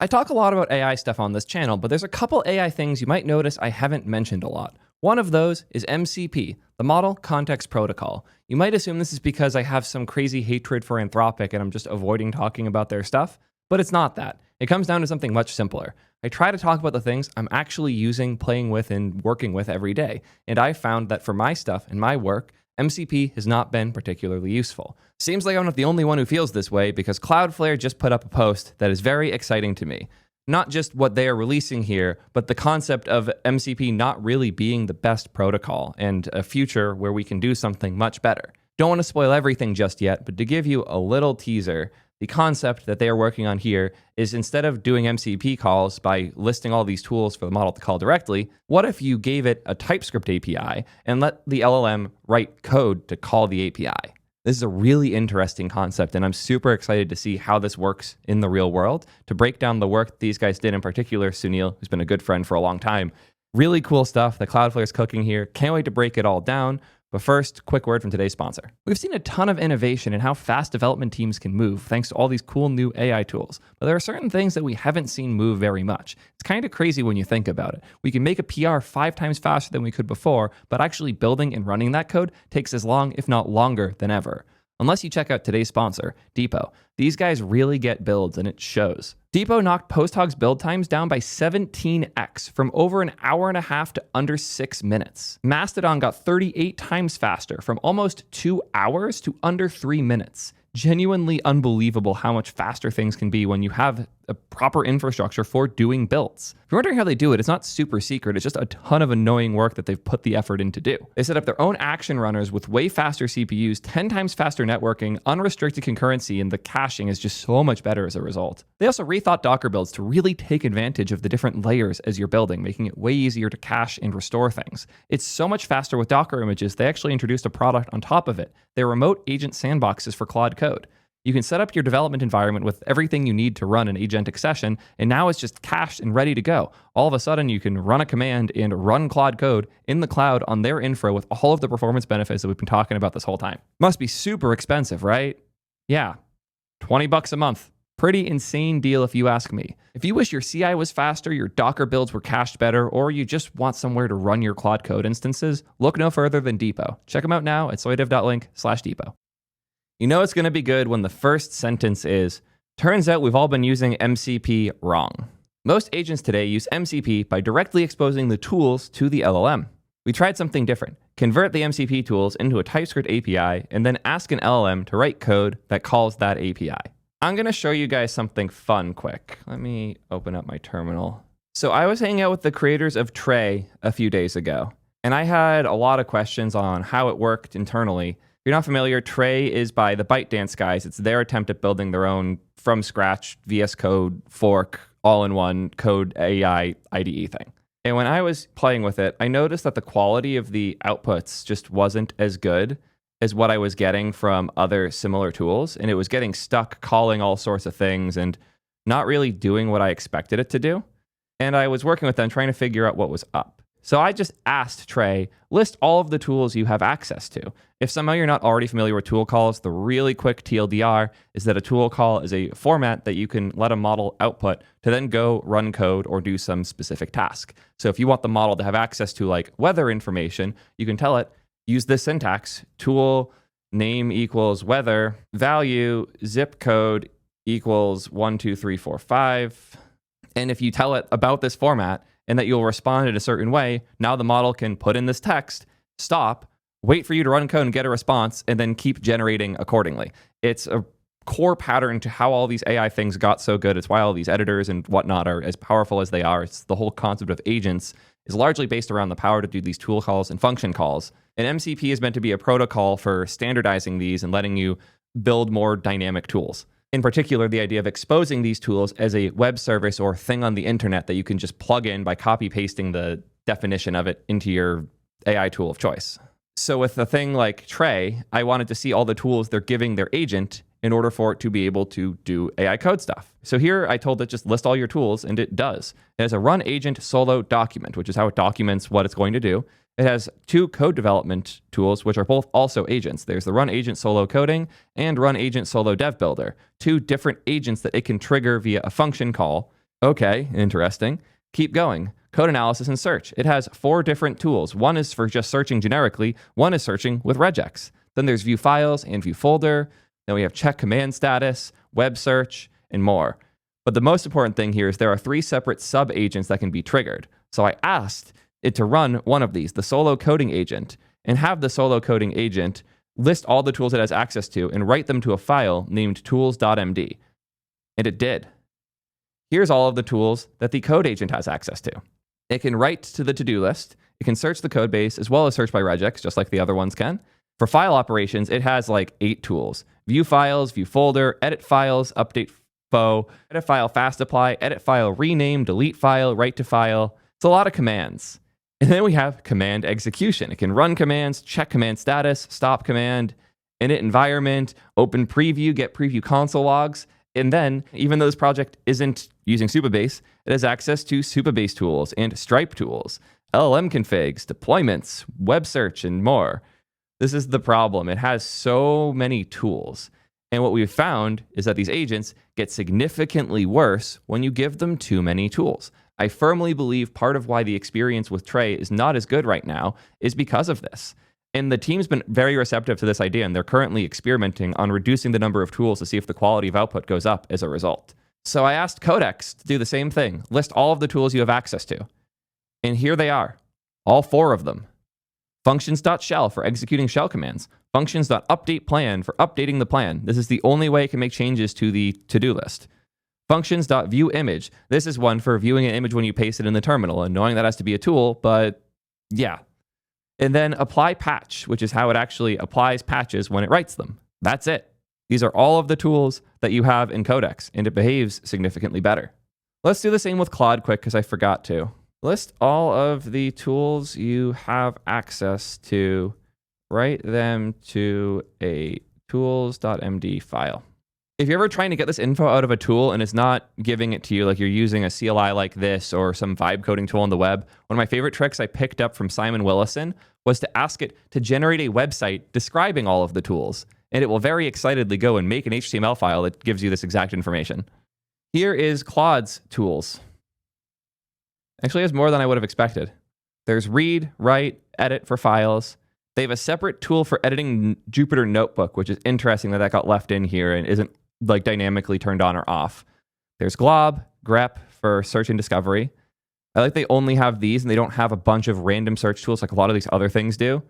I talk a lot about AI stuff on this channel, but there's a couple AI things you might notice I haven't mentioned a lot. One of those is MCP, the Model Context Protocol. You might assume this is because I have some crazy hatred for Anthropic and I'm just avoiding talking about their stuff, but it's not that. It comes down to something much simpler. I try to talk about the things I'm actually using, playing with, and working with every day, and I found that for my stuff and my work, MCP has not been particularly useful. Seems like I'm not the only one who feels this way because Cloudflare just put up a post that is very exciting to me. Not just what they are releasing here, but the concept of MCP not really being the best protocol and a future where we can do something much better. Don't want to spoil everything just yet, but to give you a little teaser, the concept that they are working on here is instead of doing MCP calls by listing all these tools for the model to call directly, what if you gave it a TypeScript API and let the LLM write code to call the API? This is a really interesting concept, and I'm super excited to see how this works in the real world. To break down the work these guys did, in particular, Sunil, who's been a good friend for a long time. Really cool stuff that Cloudflare is cooking here. Can't wait to break it all down. But first, quick word from today's sponsor. We've seen a ton of innovation in how fast development teams can move thanks to all these cool new AI tools. But there are certain things that we haven't seen move very much. It's kind of crazy when you think about it. We can make a PR 5 times faster than we could before, but actually building and running that code takes as long, if not longer, than ever. Unless you check out today's sponsor, Depot. These guys really get builds, and it shows. Depot knocked PostHog's build times down by 17x, from over an hour and a half to under 6 minutes. Mastodon got 38 times faster, from almost 2 hours to under 3 minutes. Genuinely unbelievable how much faster things can be when you have a proper infrastructure for doing builds. If you're wondering how they do it, it's not super secret. It's just a ton of annoying work that they've put the effort in to do. They set up their own action runners with way faster CPUs, 10 times faster networking, unrestricted concurrency, and the caching is just so much better as a result. They also rethought Docker builds to really take advantage of the different layers as you're building, making it way easier to cache and restore things. It's so much faster with Docker images, they actually introduced a product on top of it. They're remote agent sandboxes for Claude Code. You can set up your development environment with everything you need to run an agentic session, and now it's just cached and ready to go. All of a sudden, you can run a command and run Claude Code in the cloud on their infra with all of the performance benefits that we've been talking about this whole time. Must be super expensive, right? Yeah, $20 a month. Pretty insane deal if you ask me. If you wish your CI was faster, your Docker builds were cached better, or you just want somewhere to run your Claude Code instances, look no further than Depot. Check them out now at soydev.link/depot. You know it's going to be good when the first sentence is, turns out we've all been using MCP wrong. Most agents today use MCP by directly exposing the tools to the LLM. We tried something different. Convert the MCP tools into a TypeScript API and then ask an LLM to write code that calls that API. I'm going to show you guys something fun quick. Let me open up my terminal. So I was hanging out with the creators of Trey a few days ago, and I had a lot of questions on how it worked internally. If you're not familiar, Trey is by the ByteDance guys. It's their attempt at building their own from scratch VS Code fork all-in-one code AI IDE thing. And when I was playing with it, I noticed that the quality of the outputs just wasn't as good as what I was getting from other similar tools. And it was getting stuck calling all sorts of things and not really doing what I expected it to do. And I was working with them trying to figure out what was up. So I just asked Trey, list all of the tools you have access to. If somehow you're not already familiar with tool calls, the really quick TLDR is that a tool call is a format that you can let a model output to then go run code or do some specific task. So if you want the model to have access to like weather information, you can tell it, use this syntax, tool name equals weather, value zip code equals 12345. And if you tell it about this format, and that you'll respond in a certain way, now the model can put in this text, stop, wait for you to run code and get a response, and then keep generating accordingly. It's a core pattern to how all these AI things got so good. It's why all these editors and whatnot are as powerful as they are. It's the whole concept of agents is largely based around the power to do these tool calls and function calls. And MCP is meant to be a protocol for standardizing these and letting you build more dynamic tools. In particular, the idea of exposing these tools as a web service or thing on the internet that you can just plug in by copy pasting the definition of it into your AI tool of choice. So with a thing like Trey, I wanted to see all the tools they're giving their agent in order for it to be able to do AI code stuff. So here I told it just list all your tools, and it does. It has a run agent solo document, which is how it documents what it's going to do. It has 2 code development tools, which are both also agents. There's the run agent solo coding and run agent solo dev builder, 2 different agents that it can trigger via a function call Okay, interesting. Keep going. Code analysis and search. It has 4 different tools. One is for just searching generically. One is searching with regex. Then there's view files and view folder. Then we have check command status, web search, and more. But the most important thing here is there are 3 separate sub-agents that can be triggered. So I asked it to run one of these, the solo coding agent, and have the solo coding agent list all the tools it has access to and write them to a file named tools.md. And it did. Here's all of the tools that the code agent has access to. It can write to the to-do list. It can search the code base as well as search by regex, just like the other ones can. For file operations, it has like 8 tools. View files, view folder, edit files, update fo, edit file fast apply, edit file rename, delete file, write to file. It's a lot of commands. And then we have command execution. It can run commands, check command status, stop command, init environment, open preview, get preview console logs. And then, even though this project isn't using Supabase, it has access to Supabase tools and Stripe tools, LLM configs, deployments, web search, and more. This is the problem. It has so many tools. And what we've found is that these agents get significantly worse when you give them too many tools. I firmly believe part of why the experience with Trey is not as good right now is because of this. And the team's been very receptive to this idea, and they're currently experimenting on reducing the number of tools to see if the quality of output goes up as a result. So I asked Codex to do the same thing, list all of the tools you have access to. And here they are, all 4 of them. Functions.shell for executing shell commands. Functions.updatePlan for updating the plan. This is the only way it can make changes to the to-do list. Functions.viewImage. This is one for viewing an image when you paste it in the terminal, and knowing that has to be a tool, but yeah. And then apply patch, which is how it actually applies patches when it writes them. That's it. These are all of the tools that you have in Codex, and it behaves significantly better. Let's do the same with Claude quick, because I forgot to. List all of the tools you have access to, write them to a tools.md file. If you're ever trying to get this info out of a tool and it's not giving it to you, like you're using a CLI like this or some vibe coding tool on the web, one of my favorite tricks I picked up from Simon Willison was to ask it to generate a website describing all of the tools. And it will very excitedly go and make an HTML file that gives you this exact information. Here is Claude's tools. Actually, it has more than I would have expected. There's read, write, edit for files. They have a separate tool for editing Jupyter Notebook, which is interesting that got left in here and isn't like dynamically turned on or off. There's glob, grep for search and discovery. I like they only have these and they don't have a bunch of random search tools like a lot of these other things do.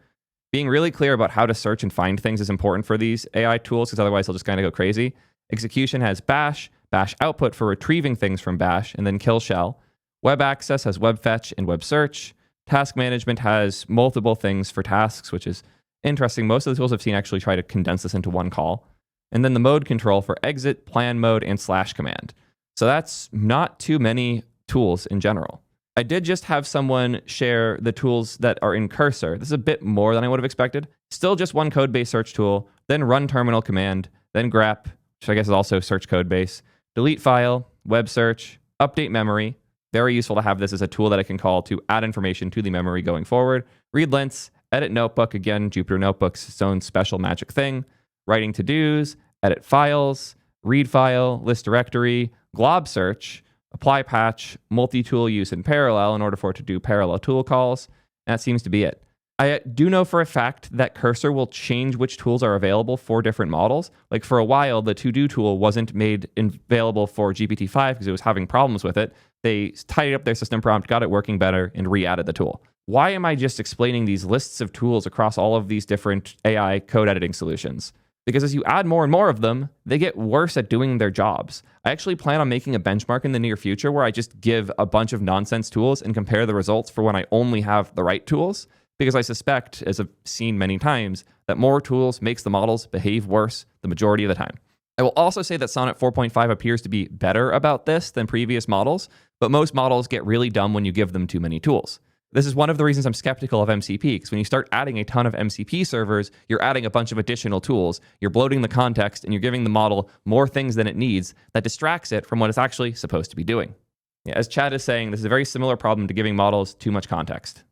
Being really clear about how to search and find things is important for these AI tools because otherwise they'll just kind of go crazy. Execution has bash, bash output for retrieving things from bash, and then kill shell. Web access has web fetch and web search. Task management has multiple things for tasks, which is interesting. Most of the tools I've seen actually try to condense this into one call. And then the mode control for exit, plan mode, and slash command. So that's not too many tools in general. I did just have someone share the tools that are in Cursor. This is a bit more than I would have expected. Still just one code-based search tool, then run terminal command, then grep, which I guess is also search code base, delete file, web search, update memory. Very useful to have this as a tool that I can call to add information to the memory going forward. Read lints, edit notebook, again, Jupyter Notebook's its own special magic thing. Writing to-dos, edit files, read file, list directory, glob search, apply patch, multi-tool use in parallel in order for it to do parallel tool calls. And that seems to be it. I do know for a fact that Cursor will change which tools are available for different models. Like for a while, the to-do tool wasn't made available for GPT-5 because it was having problems with it. They tidied up their system prompt, got it working better, and re-added the tool. Why am I just explaining these lists of tools across all of these different AI code editing solutions? Because as you add more and more of them, they get worse at doing their jobs. I actually plan on making a benchmark in the near future where I just give a bunch of nonsense tools and compare the results for when I only have the right tools. Because I suspect, as I've seen many times, that more tools makes the models behave worse the majority of the time. I will also say that Sonnet 4.5 appears to be better about this than previous models, but most models get really dumb when you give them too many tools. This is one of the reasons I'm skeptical of MCP, because when you start adding a ton of MCP servers, you're adding a bunch of additional tools, you're bloating the context, and you're giving the model more things than it needs that distracts it from what it's actually supposed to be doing. Yeah, as Chad is saying, this is a very similar problem to giving models too much context.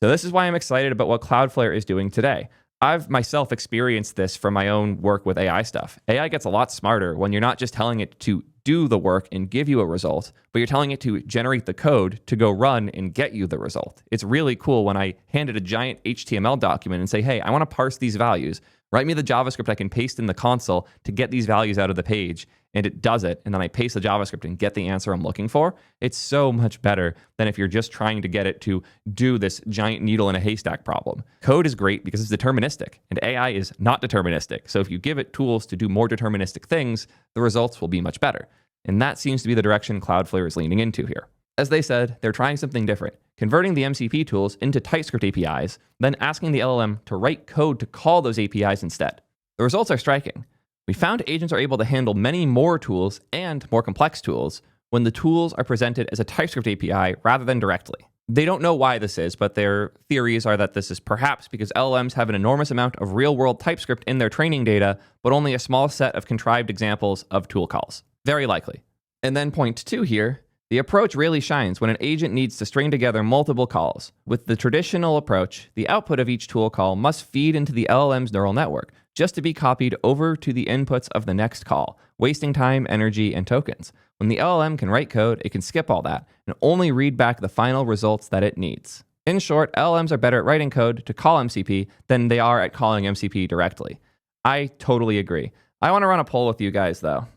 So this is why I'm excited about what Cloudflare is doing today. I've myself experienced this from my own work with AI stuff. AI gets a lot smarter when you're not just telling it to do the work and give you a result, but you're telling it to generate the code to go run and get you the result. It's really cool when I hand it a giant HTML document and say, hey, I want to parse these values. Write me the JavaScript I can paste in the console to get these values out of the page, and it does it, and then I paste the JavaScript and get the answer I'm looking for. It's so much better than if you're just trying to get it to do this giant needle in a haystack problem. Code is great because it's deterministic, and AI is not deterministic. So if you give it tools to do more deterministic things, the results will be much better. And that seems to be the direction Cloudflare is leaning into here. As they said, they're trying something different, converting the MCP tools into TypeScript APIs, then asking the LLM to write code to call those APIs instead. The results are striking. We found agents are able to handle many more tools and more complex tools when the tools are presented as a TypeScript API rather than directly. They don't know why this is, but their theories are that this is perhaps because LLMs have an enormous amount of real-world TypeScript in their training data, but only a small set of contrived examples of tool calls. Very likely. And then point 2 here, the approach really shines when an agent needs to string together multiple calls. With the traditional approach, the output of each tool call must feed into the LLM's neural network, just to be copied over to the inputs of the next call, wasting time, energy, and tokens. When the LLM can write code, it can skip all that and only read back the final results that it needs. In short, LLMs are better at writing code to call MCP than they are at calling MCP directly. I totally agree. I want to run a poll with you guys, though.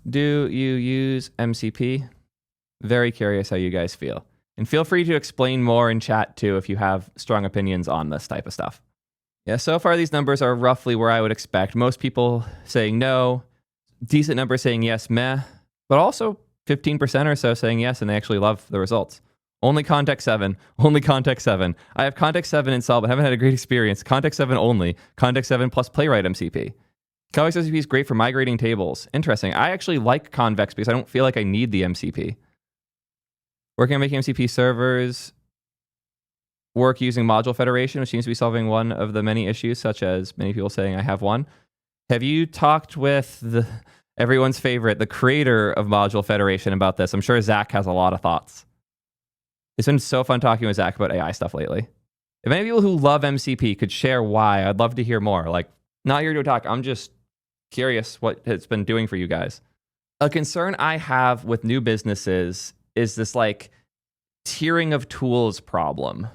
Do you use MCP? Very curious how you guys feel. And feel free to explain more in chat, too, if you have strong opinions on this type of stuff. Yeah, so far these numbers are roughly where I would expect. Most people saying no, decent number saying yes, meh, but also 15% or so saying yes, and they actually love the results. Only context 7, only context 7. I have context 7 installed, but haven't had a great experience. Context 7 only, context 7 plus playwright MCP. Convex MCP is great for migrating tables. Interesting. I actually like convex because I don't feel like I need the MCP. Working on making MCP servers work using module federation, which seems to be solving one of the many issues, such as many people saying I have one. Have you talked with everyone's favorite, the creator of module federation about this? I'm sure Zach has a lot of thoughts. It's been so fun talking with Zach about AI stuff lately. If any people who love MCP could share why, I'd love to hear more. Like, not here to talk. I'm just curious what it's been doing for you guys. A concern I have with new businesses is this like tiering of tools problem.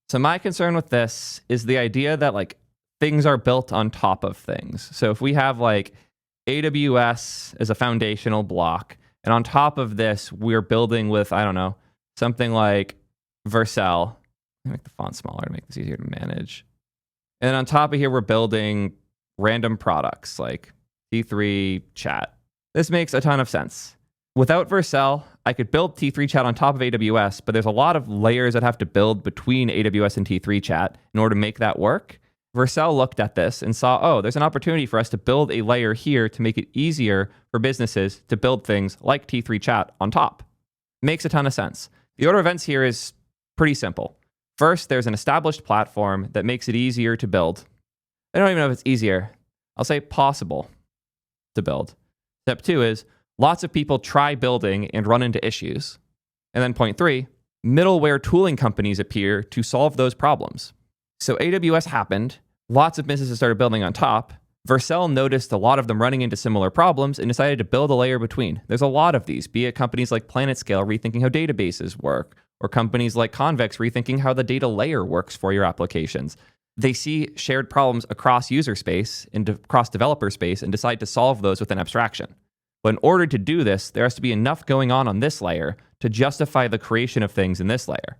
So my concern with this is the idea that like things are built on top of things. So if we have like AWS as a foundational block, and on top of this, we're building with, I don't know, something like Vercel. Let me make the font smaller to make this easier to manage. And then on top of here, we're building random products like T3 chat. This makes a ton of sense. Without Vercel, I could build T3 chat on top of AWS, but there's a lot of layers I'd have to build between AWS and T3 chat in order to make that work. Vercel looked at this and saw, oh, there's an opportunity for us to build a layer here to make it easier for businesses to build things like T3 chat on top. Makes a ton of sense. The order of events here is pretty simple. First, there's an established platform that makes it easier to build. I don't even know if it's easier. I'll say possible to build. Step 2 is lots of people try building and run into issues. And then point 3, middleware tooling companies appear to solve those problems. So AWS happened, lots of businesses started building on top. Vercel noticed a lot of them running into similar problems and decided to build a layer between. There's a lot of these, be it companies like PlanetScale rethinking how databases work, or companies like Convex rethinking how the data layer works for your applications. They see shared problems across user space and across developer space and decide to solve those with an abstraction. But in order to do this, there has to be enough going on this layer to justify the creation of things in this layer.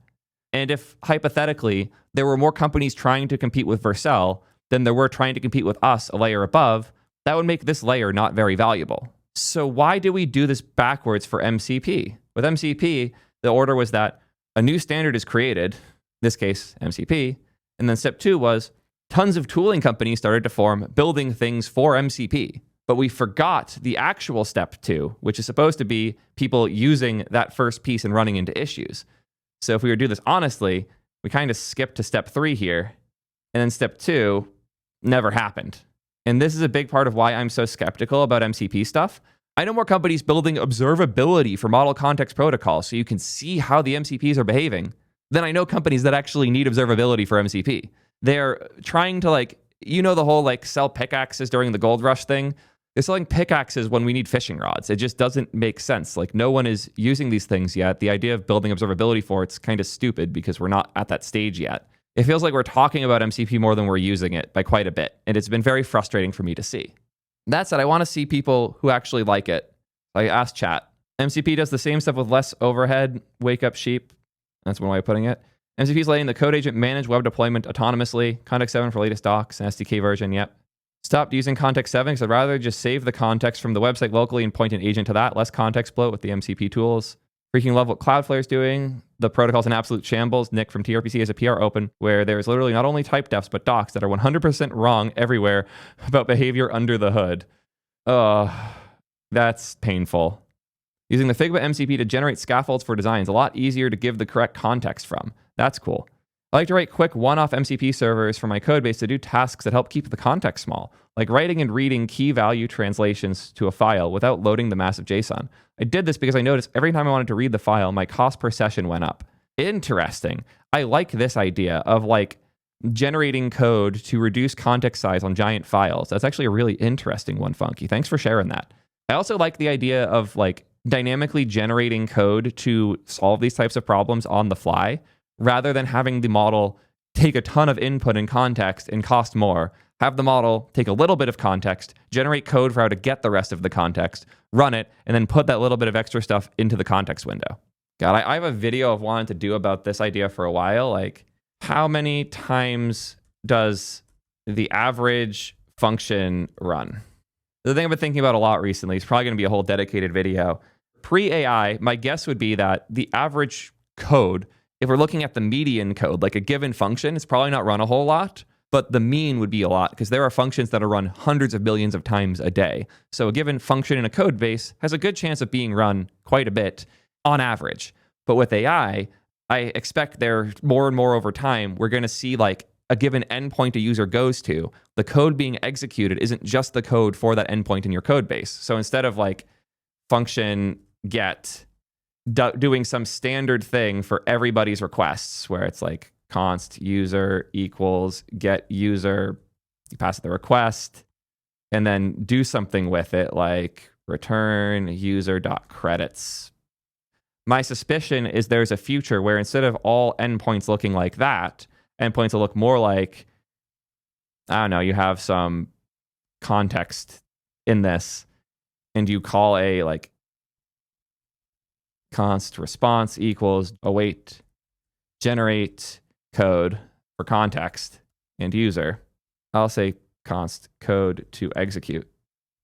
And if, hypothetically, there were more companies trying to compete with Vercel than there were trying to compete with us a layer above, that would make this layer not very valuable. So why do we do this backwards for MCP? With MCP, the order was that a new standard is created, in this case, MCP, and then step 2 was tons of tooling companies started to form building things for MCP. But we forgot the actual step 2, which is supposed to be people using that first piece and running into issues. So if we were to do this honestly, we kind of skipped to step 3 here, and then step 2 never happened. And this is a big part of why I'm so skeptical about MCP stuff. I know more companies building observability for model context protocols so you can see how the MCPs are behaving than I know companies that actually need observability for MCP. They're trying to the whole sell pickaxes during the gold rush thing. They're selling pickaxes when we need fishing rods. It just doesn't make sense. Like, no one is using these things yet. The idea of building observability for it's kind of stupid because we're not at that stage yet. It feels like we're talking about MCP more than we're using it by quite a bit, and it's been very frustrating for me to see. That said, I want to see people who actually like it. I asked chat. MCP does the same stuff with less overhead. Wake up sheep. That's one way of putting it. MCP is letting the code agent manage web deployment autonomously. Context 7 for latest docs and SDK version, yep. Stopped using context 7 because I'd rather just save the context from the website locally and point an agent to that. Less context bloat with the MCP tools. Freaking love what Cloudflare is doing. The protocol's an absolute shambles. Nick from TRPC has a PR open where there's literally not only type defs, but docs that are 100% wrong everywhere about behavior under the hood. That's painful. Using the Figma MCP to generate scaffolds for designs, a lot easier to give the correct context from. That's cool. I like to write quick one-off MCP servers for my code base to do tasks that help keep the context small, like writing and reading key value translations to a file without loading the massive JSON. I did this because I noticed every time I wanted to read the file, my cost per session went up. Interesting. I like this idea of like generating code to reduce context size on giant files. That's actually a really interesting one, Funky. Thanks for sharing that. I also like the idea of like dynamically generating code to solve these types of problems on the fly, rather than having the model take a ton of input and context and cost more. Have the model take a little bit of context, generate code for how to get the rest of the context, run it, and then put that little bit of extra stuff into the context window. God, I have a video I've wanted to do about this idea for a while. Like, how many times does the average function run? The thing I've been thinking about a lot recently is probably going to be a whole dedicated video. Pre-AI, my guess would be that the average code, if we're looking at the median code, like a given function, it's probably not run a whole lot, but the mean would be a lot because there are functions that are run hundreds of millions of times a day. So a given function in a code base has a good chance of being run quite a bit on average. But with AI, I expect there more and more over time, we're going to see like a given endpoint a user goes to, the code being executed isn't just the code for that endpoint in your code base. So instead of like function get doing some standard thing for everybody's requests where it's like const user equals get user, you pass the request, and then do something with it like return user.credits. My suspicion is there's a future where instead of all endpoints looking like that, endpoints will look more like, I don't know, you have some context in this and you call a like const response equals await generate code for context and user. I'll say const code to execute.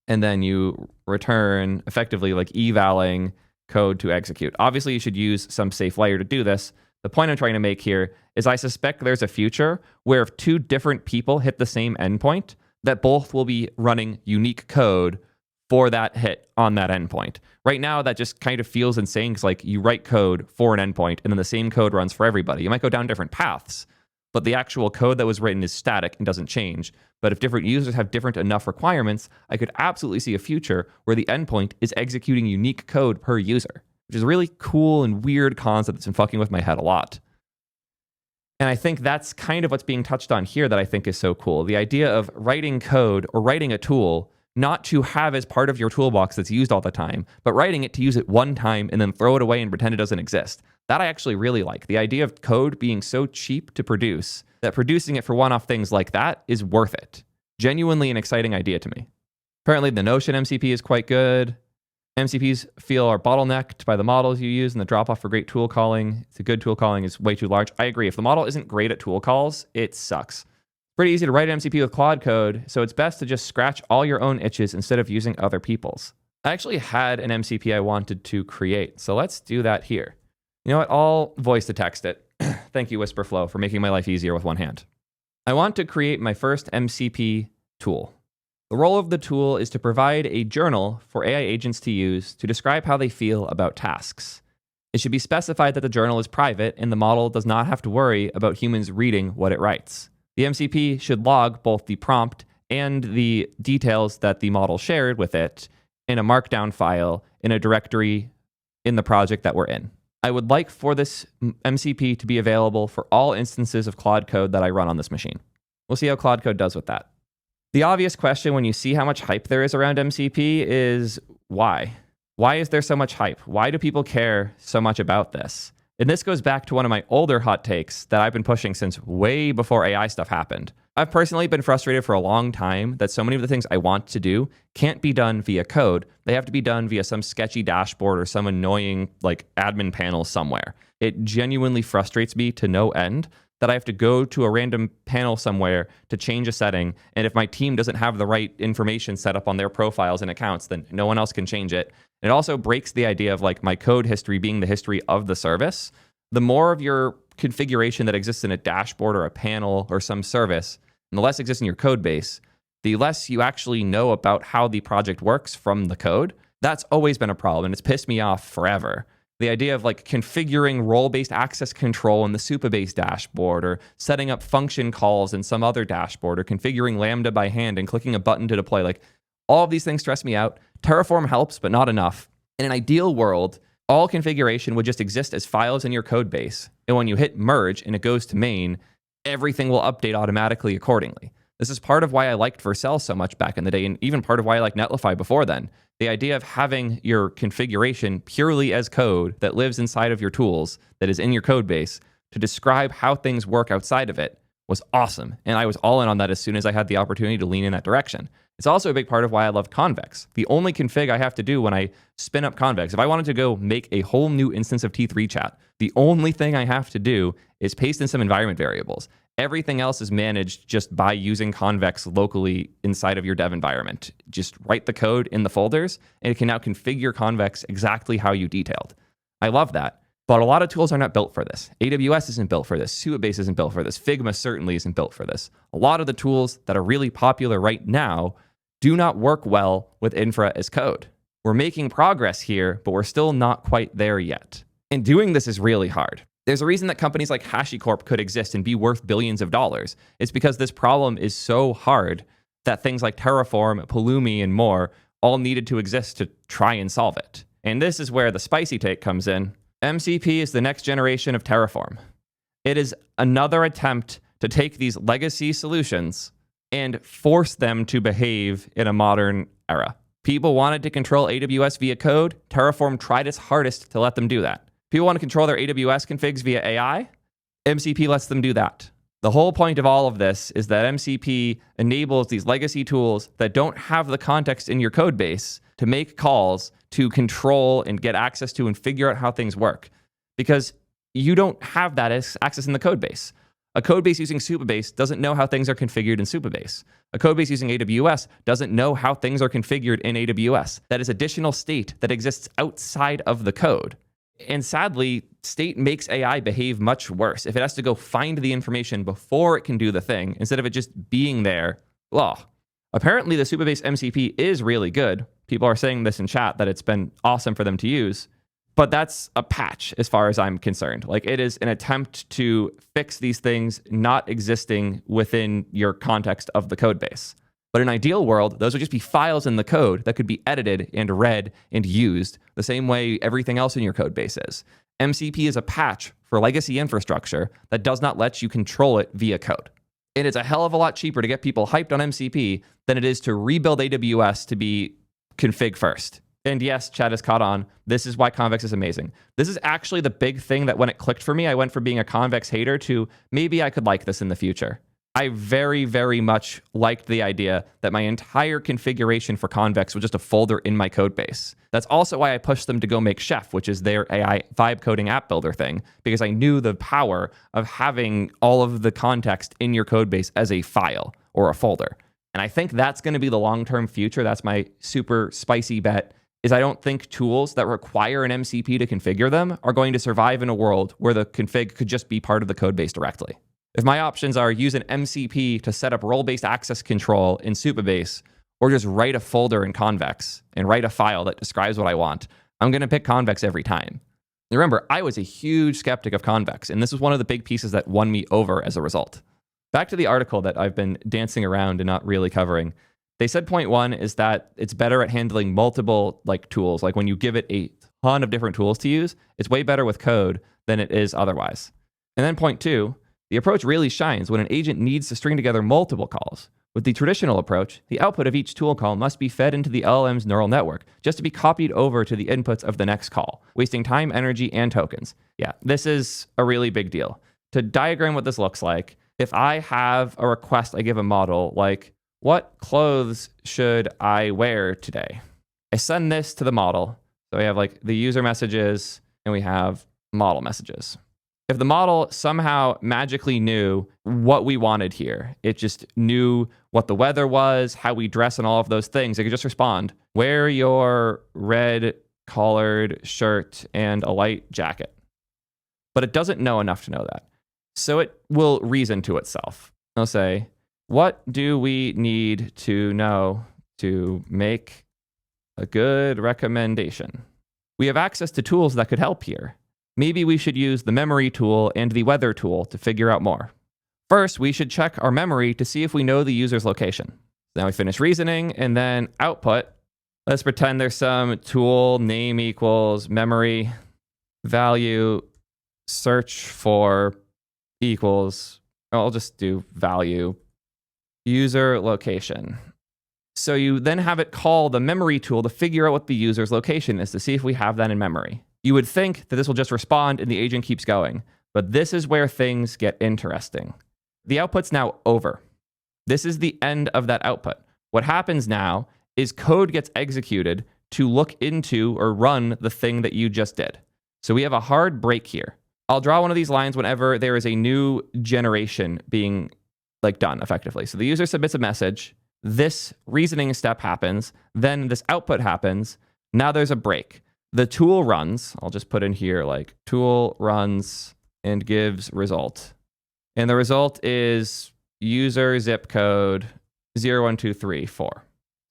And then you return effectively like evaling code to execute. Obviously, you should use some safe layer to do this. The point I'm trying to make here is I suspect there's a future where if two different people hit the same endpoint, that both will be running unique code for that hit on that endpoint. Right now, that just kind of feels insane because like you write code for an endpoint and then the same code runs for everybody. You might go down different paths, but the actual code that was written is static and doesn't change. But if different users have different enough requirements, I could absolutely see a future where the endpoint is executing unique code per user, which is a really cool and weird concept that's been fucking with my head a lot. And I think that's kind of what's being touched on here that I think is so cool. The idea of writing code or writing a tool not to have as part of your toolbox that's used all the time, but writing it to use it one time and then throw it away and pretend it doesn't exist. That I actually really like. The idea of code being so cheap to produce that producing it for one-off things like that is worth it. Genuinely an exciting idea to me. Apparently the Notion MCP is quite good. MCPs feel are bottlenecked by the models you use and the drop-off for great tool calling. It's a good tool calling is way too large. I agree. If the model isn't great at tool calls, it sucks. Pretty easy to write an MCP with Claude code, so it's best to just scratch all your own itches instead of using other people's. I actually had an MCP I wanted to create, so let's do that here. You know what? I'll voice to text it. Thank you, Whisperflow, for making my life easier with one hand. I want to create my first MCP tool. The role of the tool is to provide a journal for AI agents to use to describe how they feel about tasks. It should be specified that the journal is private and the model does not have to worry about humans reading what it writes. The MCP should log both the prompt and the details that the model shared with it in a markdown file in a directory in the project that we're in. I would like for this MCP to be available for all instances of Claude Code that I run on this machine. We'll see how Claude Code does with that. The obvious question when you see how much hype there is around MCP is why? Why is there so much hype? Why do people care so much about this? And this goes back to one of my older hot takes that I've been pushing since way before AI stuff happened. I've personally been frustrated for a long time that so many of the things I want to do can't be done via code. They have to be done via some sketchy dashboard or some annoying admin panel somewhere. It genuinely frustrates me to no end that I have to go to a random panel somewhere to change a setting. And if my team doesn't have the right information set up on their profiles and accounts, then no one else can change it. It also breaks the idea of my code history being the history of the service. The more of your configuration that exists in a dashboard or a panel or some service, and the less exists in your code base, the less you actually know about how the project works from the code. That's always been a problem, and it's pissed me off forever. The idea of configuring role-based access control in the Supabase dashboard, or setting up function calls in some other dashboard, or configuring Lambda by hand and clicking a button to deploy, all of these things stress me out. Terraform helps, but not enough. In an ideal world, all configuration would just exist as files in your code base. And when you hit merge and it goes to main, everything will update automatically accordingly. This is part of why I liked Vercel so much back in the day, and even part of why I liked Netlify before then. The idea of having your configuration purely as code that lives inside of your tools, that is in your code base, to describe how things work outside of it was awesome. And I was all in on that as soon as I had the opportunity to lean in that direction. It's also a big part of why I love Convex. The only config I have to do when I spin up Convex, if I wanted to go make a whole new instance of T3 chat, the only thing I have to do is paste in some environment variables. Everything else is managed just by using Convex locally inside of your dev environment. Just write the code in the folders, and it can now configure Convex exactly how you detailed. I love that. But a lot of tools are not built for this. AWS isn't built for this. Supabase isn't built for this. Figma certainly isn't built for this. A lot of the tools that are really popular right now do not work well with infra as code. We're making progress here, but we're still not quite there yet. And doing this is really hard. There's a reason that companies like HashiCorp could exist and be worth billions of dollars. It's because this problem is so hard that things like Terraform, Pulumi, and more all needed to exist to try and solve it. And this is where the spicy take comes in. MCP is the next generation of Terraform. It is another attempt to take these legacy solutions and force them to behave in a modern era. People wanted to control AWS via code. Terraform tried its hardest to let them do that. People want to control their AWS configs via AI. MCP lets them do that. The whole point of all of this is that MCP enables these legacy tools that don't have the context in your code base to make calls to control and get access to and figure out how things work. Because you don't have that as access in the code base. A code base using Supabase doesn't know how things are configured in Supabase. A code base using AWS doesn't know how things are configured in AWS. That is additional state that exists outside of the code. And sadly, state makes AI behave much worse. If it has to go find the information before it can do the thing, instead of it just being there, apparently the Supabase MCP is really good. People are saying this in chat that it's been awesome for them to use, but that's a patch as far as I'm concerned. It is an attempt to fix these things not existing within your context of the code base. But in an ideal world, those would just be files in the code that could be edited and read and used the same way everything else in your code base is. MCP is a patch for legacy infrastructure that does not let you control it via code. And it's a hell of a lot cheaper to get people hyped on MCP than it is to rebuild AWS to be config first. And yes, chat has caught on. This is why Convex is amazing. This is actually the big thing that when it clicked for me, I went from being a Convex hater to maybe I could like this in the future. I very, very much liked the idea that my entire configuration for Convex was just a folder in my code base. That's also why I pushed them to go make Chef, which is their AI vibe coding app builder thing, because I knew the power of having all of the context in your code base as a file or a folder. And I think that's going to be the long-term future. That's my super spicy bet, is I don't think tools that require an MCP to configure them are going to survive in a world where the config could just be part of the code base directly. If my options are use an MCP to set up role-based access control in Supabase, or just write a folder in Convex and write a file that describes what I want, I'm going to pick Convex every time. And remember, I was a huge skeptic of Convex, and this was one of the big pieces that won me over as a result. Back to the article that I've been dancing around and not really covering. They said point one is that it's better at handling multiple tools. When you give it a ton of different tools to use, it's way better with code than it is otherwise. And then point two, the approach really shines when an agent needs to string together multiple calls. With the traditional approach, the output of each tool call must be fed into the LLM's neural network just to be copied over to the inputs of the next call, wasting time, energy, and tokens. Yeah, this is a really big deal. To diagram what this looks like, if I have a request, I give a model like, what clothes should I wear today? I send this to the model. So we have like the user messages and we have model messages. If the model somehow magically knew what we wanted here, it just knew what the weather was, how we dress, and all of those things, it could just respond, wear your red collared shirt and a light jacket. But it doesn't know enough to know that. So it will reason to itself. It'll say, what do we need to know to make a good recommendation? We have access to tools that could help here. Maybe we should use the memory tool and the weather tool to figure out more. First, we should check our memory to see if we know the user's location. Now we finish reasoning and then output. Let's pretend there's some tool name equals memory value search for equals, I'll just do value user location. So you then have it call the memory tool to figure out what the user's location is to see if we have that in memory. You would think that this will just respond and the agent keeps going, but this is where things get interesting. The output's now over. This is the end of that output. What happens now is code gets executed to look into or run the thing that you just did. So we have a hard break here. I'll draw one of these lines whenever there is a new generation being done effectively. So the user submits a message, this reasoning step happens, then this output happens, now there's a break. The tool runs, I'll just put in here tool runs and gives result. And the result is user zip code 01234.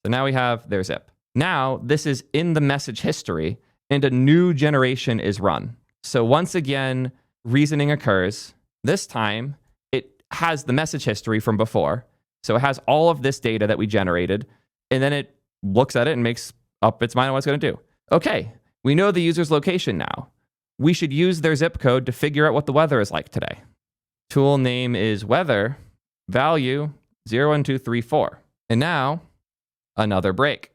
So now we have their zip. Now this is in the message history and a new generation is run. So once again, reasoning occurs. This time it has the message history from before. So it has all of this data that we generated, and then it looks at it and makes up its mind on what it's going to do. Okay, we know the user's location now. We should use their zip code to figure out what the weather is like today. Tool name is weather, value 01234. And now, another break.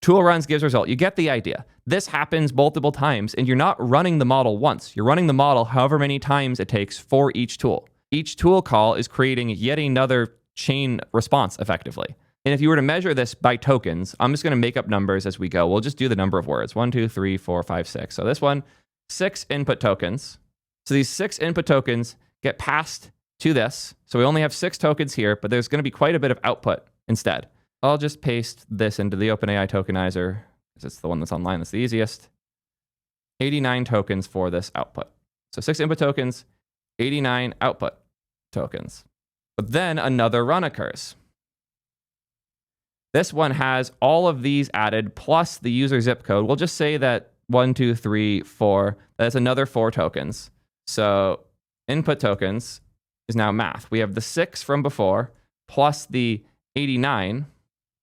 Tool runs gives result. You get the idea. This happens multiple times, and you're not running the model once. You're running the model however many times it takes for each tool. Each tool call is creating yet another chain response effectively. And if you were to measure this by tokens, I'm just going to make up numbers as we go. We'll just do the number of words. 1, 2, 3, 4, 5, 6. So this one, 6 input tokens. So these 6 input tokens get passed to this. So we only have 6 tokens here, but there's going to be quite a bit of output instead. I'll just paste this into the OpenAI tokenizer because it's the one that's online that's the easiest. 89 tokens for this output. So 6 input tokens, 89 output tokens. But then another run occurs. This one has all of these added plus the user zip code. We'll just say that 1, 2, 3, 4, that's another 4 tokens. So input tokens is now math. We have the 6 from before plus the 89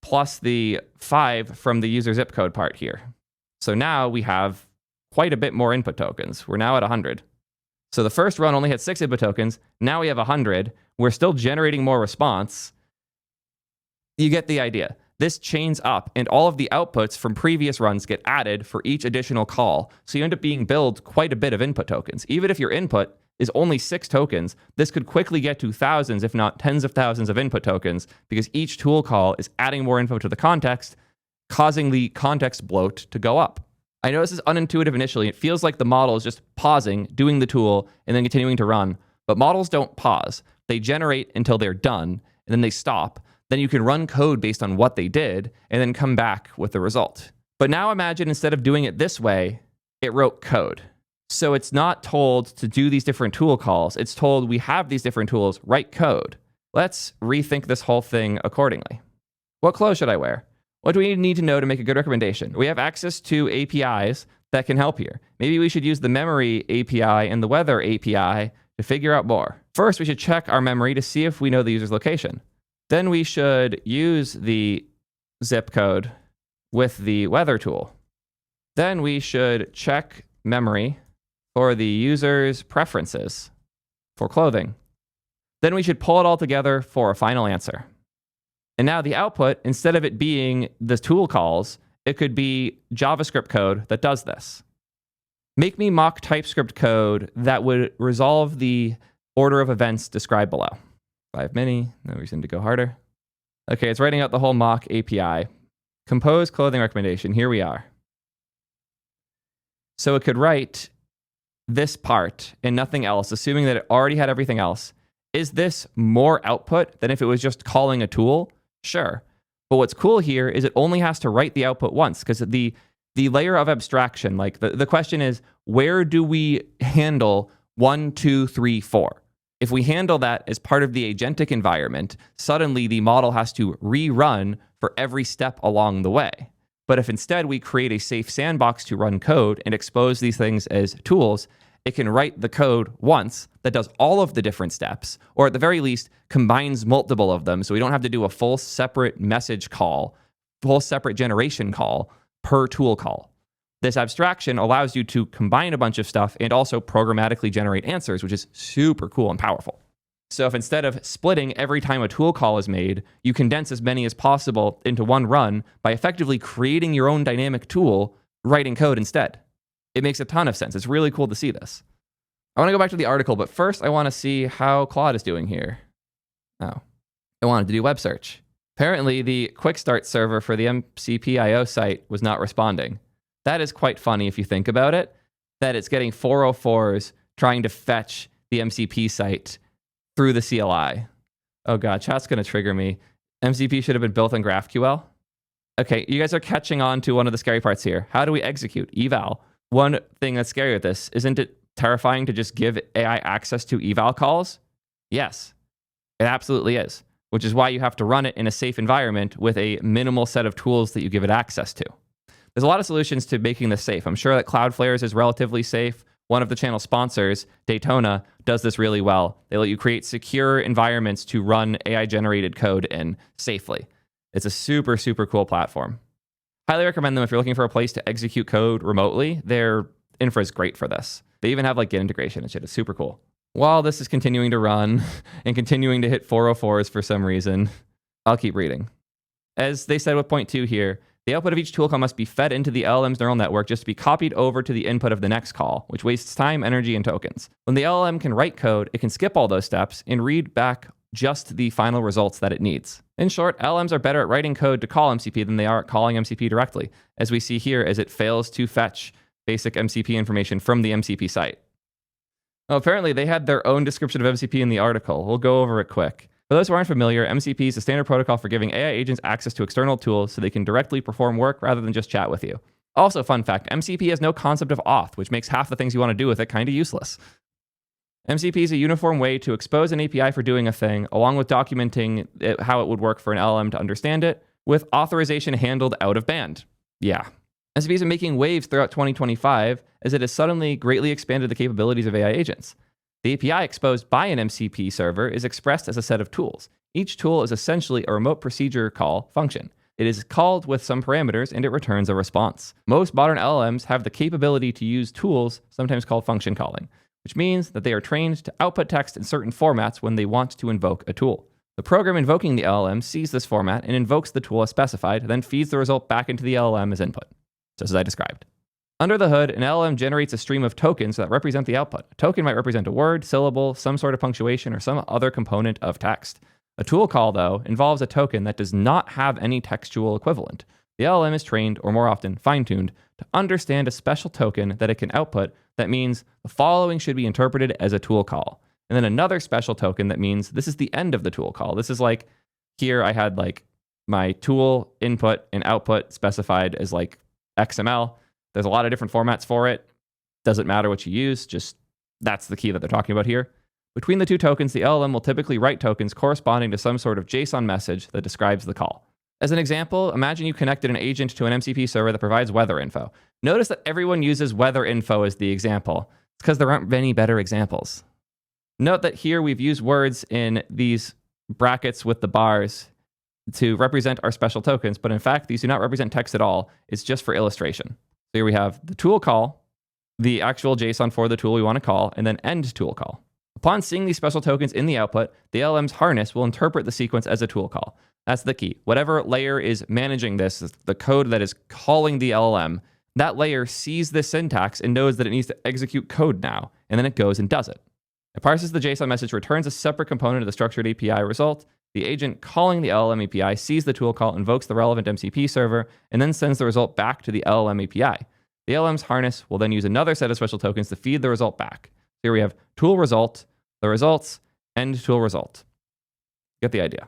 plus the 5 from the user zip code part here. So now we have quite a bit more input tokens. We're now at 100. So the first run only had 6 input tokens. Now we have 100. We're still generating more response. You get the idea. This chains up, and all of the outputs from previous runs get added for each additional call. So you end up being billed quite a bit of input tokens. Even if your input is only 6 tokens, this could quickly get to thousands, if not tens of thousands of input tokens, because each tool call is adding more info to the context, causing the context bloat to go up. I know this is unintuitive initially. It feels like the model is just pausing, doing the tool, and then continuing to run. But models don't pause. They generate until they're done, and then they stop. Then you can run code based on what they did, and then come back with the result. But now imagine instead of doing it this way, it wrote code. So it's not told to do these different tool calls. It's told we have these different tools, write code. Let's rethink this whole thing accordingly. What clothes should I wear? What do we need to know to make a good recommendation? We have access to APIs that can help here. Maybe we should use the memory API and the weather API to figure out more. First, we should check our memory to see if we know the user's location. Then we should use the zip code with the weather tool. Then we should check memory for the user's preferences for clothing. Then we should pull it all together for a final answer. And now the output, instead of it being the tool calls, it could be JavaScript code that does this. Make me mock TypeScript code that would resolve the order of events described below. 5 mini, no reason to go harder. Okay, it's writing out the whole mock API. Compose clothing recommendation, here we are. So it could write this part and nothing else, assuming that it already had everything else. Is this more output than if it was just calling a tool? Sure. But what's cool here is it only has to write the output once, because the layer of abstraction, like the question is, where do we handle 1, 2, 3, 4? If we handle that as part of the agentic environment, suddenly the model has to rerun for every step along the way. But if instead we create a safe sandbox to run code and expose these things as tools, it can write the code once that does all of the different steps, or at the very least, combines multiple of them, so we don't have to do a full separate message call, full separate generation call per tool call. This abstraction allows you to combine a bunch of stuff and also programmatically generate answers, which is super cool and powerful. So if instead of splitting every time a tool call is made, you condense as many as possible into one run by effectively creating your own dynamic tool, writing code instead. It makes a ton of sense. It's really cool to see this. I want to go back to the article, but first I want to see how Claude is doing here. Oh, I wanted to do web search. Apparently the quick start server for the MCP IO site was not responding. That is quite funny if you think about it, that it's getting 404s trying to fetch the MCP site through the CLI. Oh God, chat's going to trigger me. MCP should have been built in GraphQL. Okay, you guys are catching on to one of the scary parts here. How do we execute eval? One thing that's scary with this, isn't it terrifying to just give AI access to eval calls? Yes, it absolutely is, which is why you have to run it in a safe environment with a minimal set of tools that you give it access to. There's a lot of solutions to making this safe. I'm sure that Cloudflare's is relatively safe. One of the channel sponsors, Daytona, does this really well. They let you create secure environments to run AI-generated code in safely. It's a super, super cool platform. Highly recommend them if you're looking for a place to execute code remotely. Their infra is great for this. They even have like Git integration and shit. It's super cool. While this is continuing to run and continuing to hit 404s for some reason, I'll keep reading. As they said with point 2 here, the output of each tool call must be fed into the LLM's neural network just to be copied over to the input of the next call, which wastes time, energy, and tokens. When the LLM can write code, it can skip all those steps and read back just the final results that it needs. In short, LLMs are better at writing code to call MCP than they are at calling MCP directly, as we see here as it fails to fetch basic MCP information from the MCP site. Well, apparently they had their own description of MCP in the article. We'll go over it quick. For those who aren't familiar, MCP is a standard protocol for giving AI agents access to external tools so they can directly perform work rather than just chat with you. Also, fun fact, MCP has no concept of auth, which makes half the things you want to do with it kind of useless. MCP is a uniform way to expose an API for doing a thing, along with documenting how it would work for an LLM to understand it, with authorization handled out of band. Yeah. MCP has been making waves throughout 2025 as it has suddenly greatly expanded the capabilities of AI agents. The API exposed by an MCP server is expressed as a set of tools. Each tool is essentially a remote procedure call function. It is called with some parameters and it returns a response. Most modern LLMs have the capability to use tools, sometimes called function calling, which means that they are trained to output text in certain formats when they want to invoke a tool. The program invoking the LLM sees this format and invokes the tool as specified, then feeds the result back into the LLM as input, just as I described. Under the hood, an LLM generates a stream of tokens that represent the output. A token might represent a word, syllable, some sort of punctuation, or some other component of text. A tool call, though, involves a token that does not have any textual equivalent. The LLM is trained, or more often, fine-tuned, to understand a special token that it can output that means the following should be interpreted as a tool call. And then another special token that means this is the end of the tool call. This is like, here I had like my tool input and output specified as like XML. There's a lot of different formats for it. Doesn't matter what you use, just that's the key that they're talking about here. Between the two tokens, the LLM will typically write tokens corresponding to some sort of JSON message that describes the call. As an example, imagine you connected an agent to an MCP server that provides weather info. Notice that everyone uses weather info as the example. It's because there aren't many better examples. Note that here we've used words in these brackets with the bars to represent our special tokens, but in fact, these do not represent text at all. It's just for illustration. So here we have the tool call, the actual JSON for the tool we want to call, and then end tool call. Upon seeing these special tokens in the output, the LLM's harness will interpret the sequence as a tool call. That's the key. Whatever layer is managing this, the code that is calling the LLM, that layer sees this syntax and knows that it needs to execute code now, and then it goes and does it. It parses the JSON message, returns a separate component of the structured API result. The agent calling the LLM API sees the tool call, invokes the relevant MCP server, and then sends the result back to the LLM API. The LLM's harness will then use another set of special tokens to feed the result back. Here we have tool result, the results, end tool result. Get the idea.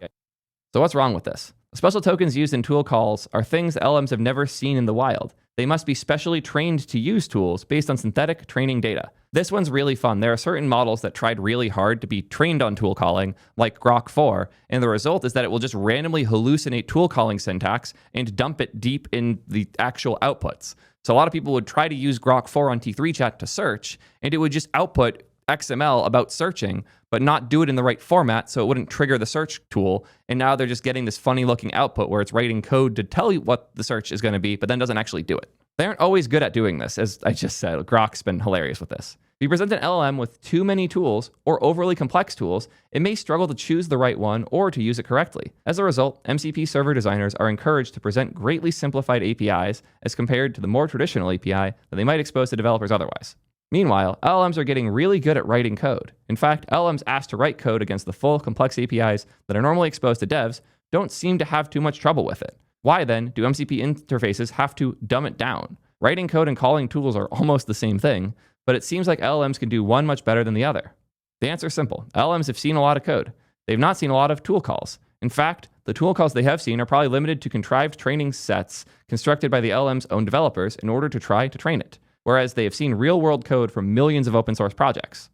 So what's wrong with this? The special tokens used in tool calls are things LLMs have never seen in the wild. They must be specially trained to use tools based on synthetic training data. This one's really fun. There are certain models that tried really hard to be trained on tool calling, like Grok 4, and the result is that it will just randomly hallucinate tool calling syntax and dump it deep in the actual outputs. So a lot of people would try to use Grok 4 on T3 chat to search, and it would just output XML about searching, but not do it in the right format so it wouldn't trigger the search tool. And now they're just getting this funny looking output where it's writing code to tell you what the search is going to be, but then doesn't actually do it. They aren't always good at doing this. As I just said, Grok's been hilarious with this. If you present an LLM with too many tools or overly complex tools, it may struggle to choose the right one or to use it correctly. As a result, MCP server designers are encouraged to present greatly simplified APIs as compared to the more traditional API that they might expose to developers otherwise. Meanwhile, LLMs are getting really good at writing code. In fact, LLMs asked to write code against the full, complex APIs that are normally exposed to devs don't seem to have too much trouble with it. Why then do MCP interfaces have to dumb it down? Writing code and calling tools are almost the same thing, but it seems like LLMs can do one much better than the other. The answer is simple. LLMs have seen a lot of code. They've not seen a lot of tool calls. In fact, the tool calls they have seen are probably limited to contrived training sets constructed by the LLM's own developers in order to try to train it, whereas they have seen real-world code from millions of open source projects.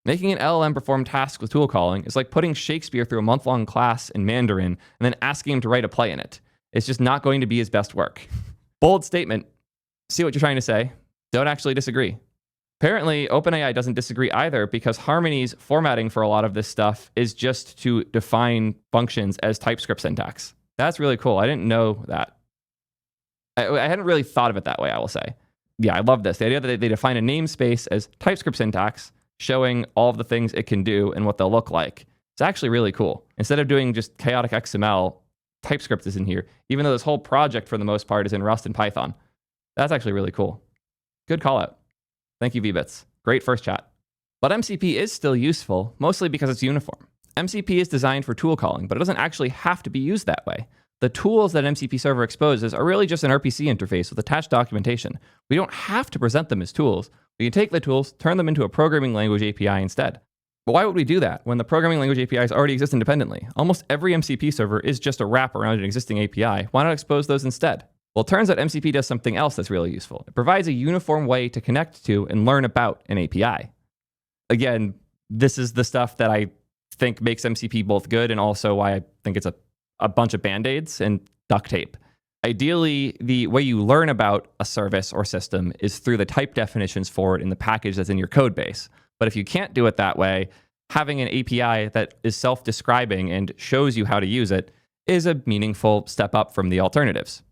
Making an LLM perform tasks with tool calling is like putting Shakespeare through a month-long class in Mandarin and then asking him to write a play in it. It's just not going to be his best work. Bold statement. See what you're trying to say. Don't actually disagree. Apparently, OpenAI doesn't disagree either because Harmony's formatting for a lot of this stuff is just to define functions as TypeScript syntax. That's really cool. I didn't know that. I hadn't really thought of it that way, I will say. Yeah, I love this. The idea that they define a namespace as TypeScript syntax, showing all of the things it can do and what they'll look like. It's actually really cool. Instead of doing just chaotic XML, TypeScript is in here, even though this whole project for the most part is in Rust and Python. That's actually really cool. Good call out. Thank you, VBits. Great first chat. But MCP is still useful, mostly because it's uniform. MCP is designed for tool calling, but it doesn't actually have to be used that way. The tools that MCP server exposes are really just an RPC interface with attached documentation. We don't have to present them as tools. We can take the tools, turn them into a programming language API instead. But why would we do that when the programming language APIs already exist independently? Almost every MCP server is just a wrap around an existing API. Why not expose those instead? Well, it turns out MCP does something else that's really useful. It provides a uniform way to connect to and learn about an API. Again, this is the stuff that I think makes MCP both good and also why I think it's a bunch of band-aids and duct tape. Ideally, the way you learn about a service or system is through the type definitions for it in the package that's in your code base. But if you can't do it that way, having an API that is self-describing and shows you how to use it is a meaningful step up from the alternatives.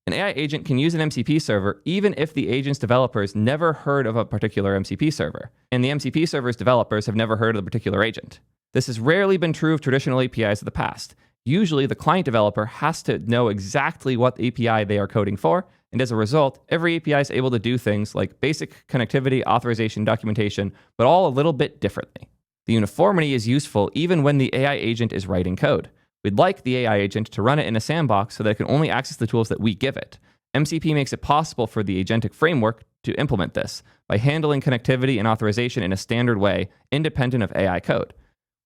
An AI agent can use an MCP server even if the agent's developers never heard of a particular MCP server, and the MCP server's developers have never heard of the particular agent. This has rarely been true of traditional APIs of the past. Usually, the client developer has to know exactly what API they are coding for, and as a result, every API is able to do things like basic connectivity, authorization, documentation, but all a little bit differently. The uniformity is useful even when the AI agent is writing code. We'd like the AI agent to run it in a sandbox so that it can only access the tools that we give it. MCP makes it possible for the agentic framework to implement this by handling connectivity and authorization in a standard way, independent of AI code.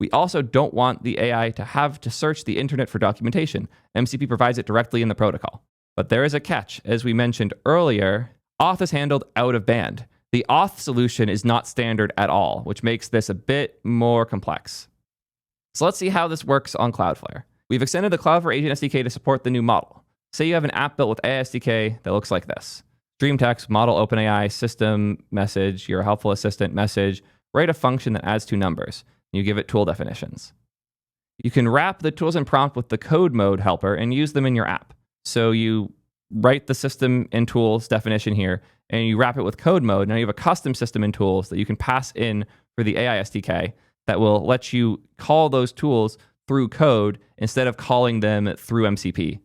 We also don't want the AI to have to search the internet for documentation. MCP provides it directly in the protocol. But there is a catch. As we mentioned earlier, auth is handled out of band. The auth solution is not standard at all, which makes this a bit more complex. So let's see how this works on Cloudflare. We've extended the Cloudflare Agent SDK to support the new model. Say you have an app built with AI SDK that looks like this. Stream text, model OpenAI, system message, your helpful assistant message, write a function that adds two numbers. You give it tool definitions. You can wrap the tools and prompt with the code mode helper and use them in your app. So you write the system and tools definition here, and you wrap it with code mode. Now you have a custom system and tools that you can pass in for the AI SDK that will let you call those tools through code instead of calling them through MCP.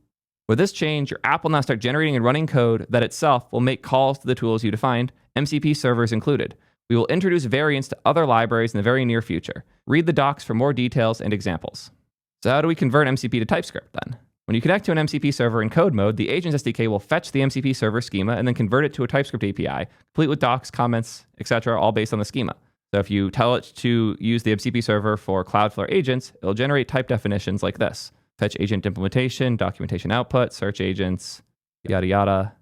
With this change, your app will now start generating and running code that itself will make calls to the tools you defined, MCP servers included. We will introduce variants to other libraries in the very near future. Read the docs for more details and examples. So how do we convert MCP to TypeScript then? When you connect to an MCP server in code mode, the agents SDK will fetch the MCP server schema and then convert it to a TypeScript API, complete with docs, comments, etc., all based on the schema. So if you tell it to use the MCP server for Cloudflare agents, it'll generate type definitions like this. Fetch agent implementation, documentation output, search agents, yada yada.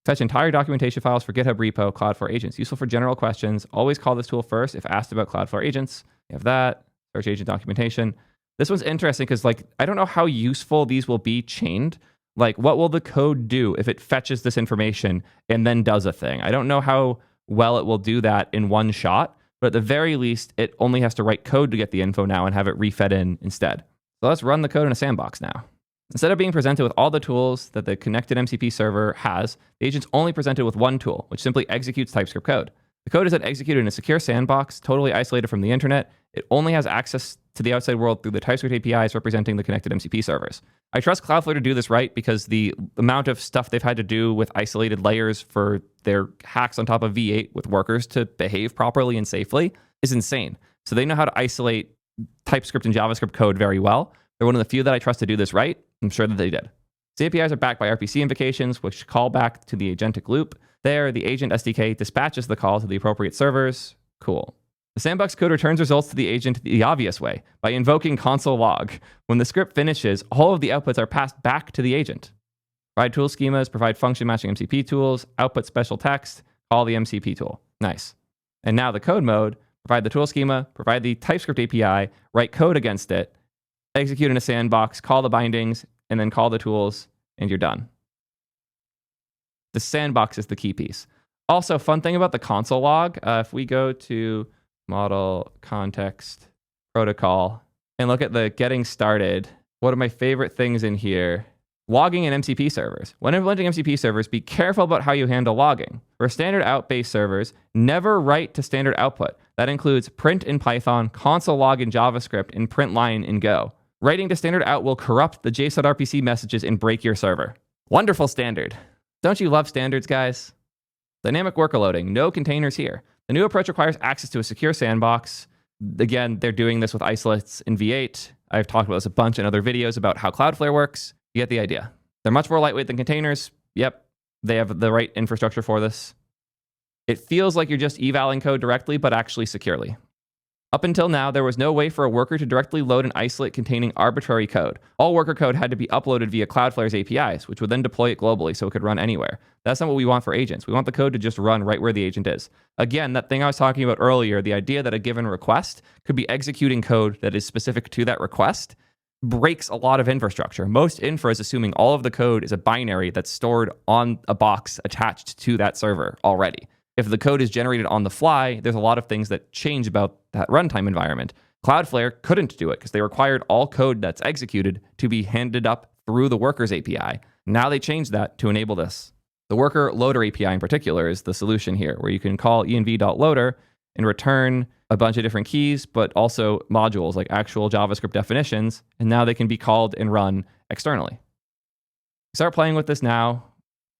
Fetch entire documentation files for GitHub repo, Cloudflare agents. Useful for general questions. Always call this tool first if asked about Cloudflare agents. You have that. Search agent documentation. This one's interesting because I don't know how useful these will be chained. What will the code do if it fetches this information and then does a thing? I don't know how well it will do that in one shot, but at the very least, it only has to write code to get the info now and have it refed in instead. So let's run the code in a sandbox now. Instead of being presented with all the tools that the connected MCP server has, the agent's only presented with one tool, which simply executes TypeScript code. The code is then executed in a secure sandbox, totally isolated from the internet. It only has access to the outside world through the TypeScript APIs representing the connected MCP servers. I trust Cloudflare to do this right because the amount of stuff they've had to do with isolated layers for their hacks on top of V8 with workers to behave properly and safely is insane. So they know how to isolate TypeScript and JavaScript code very well. They're one of the few that I trust to do this right. I'm sure that they did. The APIs are backed by RPC invocations, which call back to the agentic loop. There, the agent SDK dispatches the call to the appropriate servers. Cool. The sandbox code returns results to the agent the obvious way, by invoking console log. When the script finishes, all of the outputs are passed back to the agent. Provide tool schemas, provide function matching MCP tools, output special text, call the MCP tool. Nice. And now the code mode, provide the tool schema, provide the TypeScript API, write code against it, execute in a sandbox, call the bindings, and then call the tools, and you're done. The sandbox is the key piece. Also, fun thing about the console log, if we go to model context protocol and look at the getting started, one of my favorite things in here, logging in MCP servers. When implementing MCP servers, be careful about how you handle logging. For standard out-based servers, never write to standard output. That includes print in Python, console log in JavaScript, and print line in Go. Writing to standard out will corrupt the JSON RPC messages and break your server. Wonderful standard. Don't you love standards, guys? Dynamic worker loading, no containers here. The new approach requires access to a secure sandbox. Again, they're doing this with isolates in V8. I've talked about this a bunch in other videos about how Cloudflare works. You get the idea. They're much more lightweight than containers. Yep, they have the right infrastructure for this. It feels like you're just evaling code directly, but actually securely. Up until now, there was no way for a worker to directly load an isolate containing arbitrary code. All worker code had to be uploaded via Cloudflare's APIs, which would then deploy it globally so it could run anywhere. That's not what we want for agents. We want the code to just run right where the agent is. Again, that thing I was talking about earlier, the idea that a given request could be executing code that is specific to that request, breaks a lot of infrastructure. Most infra is assuming all of the code is a binary that's stored on a box attached to that server already. If the code is generated on the fly, there's a lot of things that change about that runtime environment. Cloudflare couldn't do it because they required all code that's executed to be handed up through the workers API. Now they changed that to enable this. The worker loader API in particular is the solution here, where you can call env.loader and return a bunch of different keys, but also modules like actual JavaScript definitions, and now they can be called and run externally. Start playing with this now.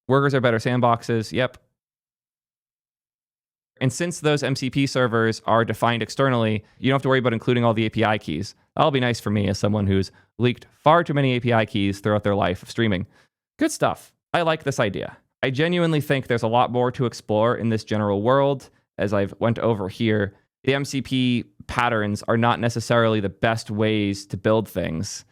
Workers are better sandboxes. Yep. And since those MCP servers are defined externally, you don't have to worry about including all the API keys. That'll be nice for me as someone who's leaked far too many API keys throughout their life of streaming. Good stuff. I like this idea. I genuinely think there's a lot more to explore in this general world. As I've went over here, the MCP patterns are not necessarily the best ways to build things.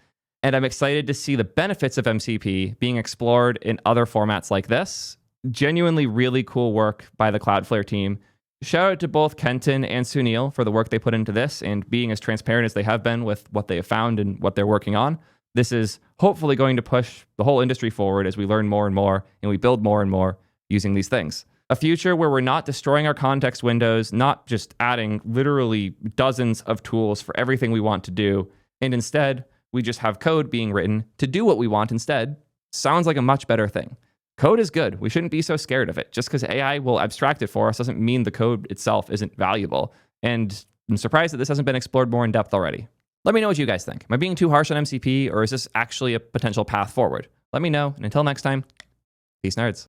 And I'm excited to see the benefits of MCP being explored in other formats like this. Genuinely really cool work by the Cloudflare team. Shout out to both Kenton and Sunil for the work they put into this and being as transparent as they have been with what they have found and what they're working on. This is hopefully going to push the whole industry forward as we learn more and more and we build more and more using these things. A future where we're not destroying our context windows, not just adding literally dozens of tools for everything we want to do, and instead we just have code being written to do what we want instead. Sounds like a much better thing. Code is good. We shouldn't be so scared of it. Just because AI will abstract it for us doesn't mean the code itself isn't valuable. And I'm surprised that this hasn't been explored more in depth already. Let me know what you guys think. Am I being too harsh on MCP, or is this actually a potential path forward? Let me know, and until next time, peace nerds.